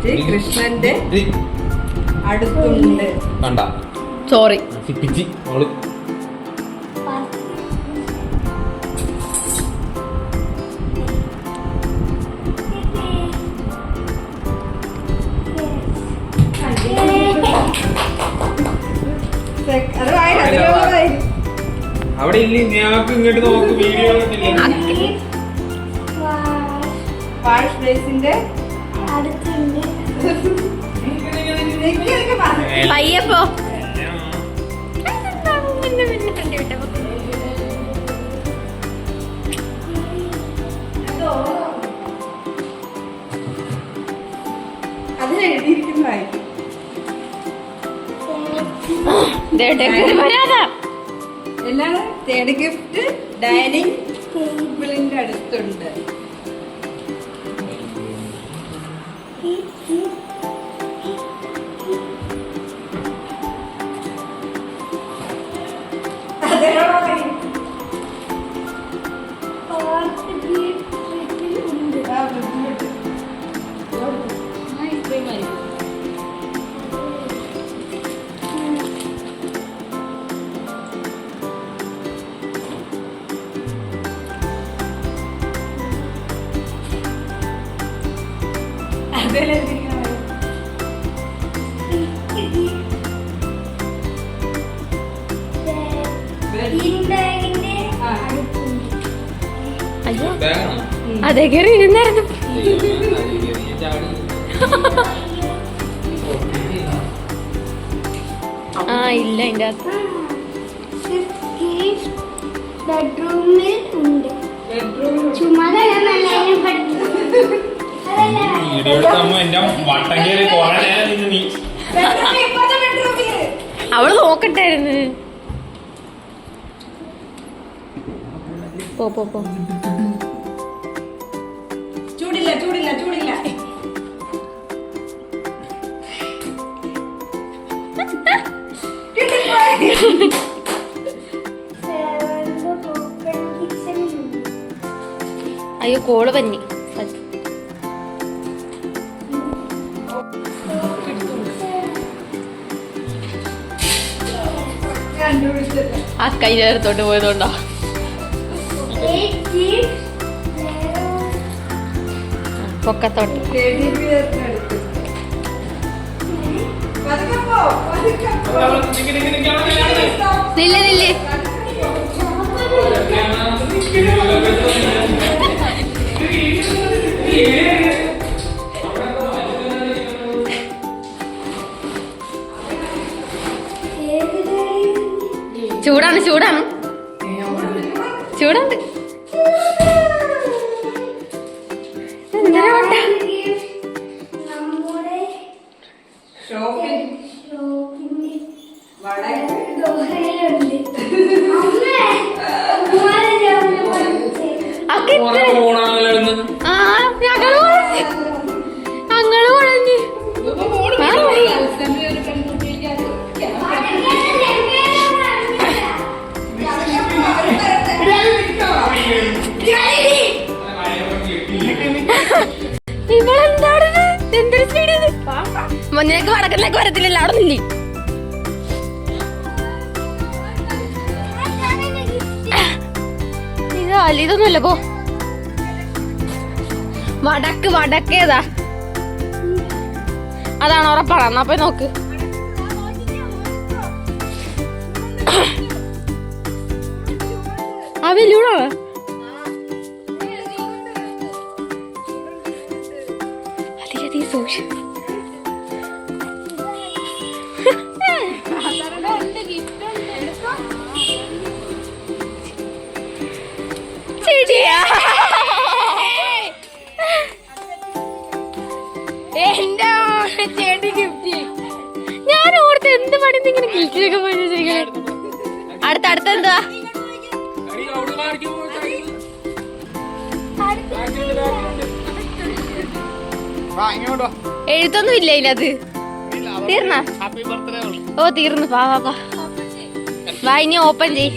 Gift കൃഷ്ണന്റെ അടുത്തുണ്ട്. Sorry അവിടെ ഇല്ല. ഞങ്ങൾക്ക് ഇങ്ങോട്ട് നോക്ക്. വീഡിയോ വാഷ് ബേസിന്റെ അടുത്തുണ്ട്. പയ്യപ്പോ അതിലെഴുതിയിരിക്കുന്നതായിരിക്കും. എല്ലാം തേർഡ് ഗിഫ്റ്റ് ഡൈനിങ് ടേബിളിന്റെ അടുത്തുണ്ട്. അയ്യോ അതെ കയറി ഇരുന്നായിരുന്നു. ആ ഇല്ല അതിന്റെ അകത്ത് ബെഡ്റൂമിൽ ഉണ്ട്. ചുമ്മാ അവള് നോക്കട്ടായിരുന്നു. പോ ചൂടില്ല ചൂടില്ല ചൂടില്ല. അയ്യോ കോള് പന്നി. ആ കൈ നേരത്തോട്ട് പോയതുകൊണ്ടോ? പൊക്കത്തോട്ട് നില്ല നില്ലേ. ചൂടാണ് ചൂടാണ് ചൂടുണ്ട്. ഞങ്ങള് കുഴഞ്ഞ് ഇവളെന്താണ് എന്തൊരു സ്പീഡ്. നിനക്ക് വടക്കനിലേക്ക് വരത്തില്ലല്ലോ, അവിടെ നില്ലേ. ഇതൊന്നുമല്ല പോ. വടക്കേതാ അതാണ് ഉറപ്പാണ്. എന്നാ പോയി നോക്ക്. ആ വെല്ലൂടാണ്. അധികം സൂക്ഷിച്ചു. ഞാൻ ഓർത്ത് എന്ത് പണി ഇങ്ങനെ കിളിച്ചൊക്കെ പോയി. അടുത്തെന്താ എഴുത്തൊന്നും ഇല്ല ഇതിനകത്ത്. തീർന്ന ഓ തീർന്നു. വാ ഇനി ഓപ്പൺ ചെയ്.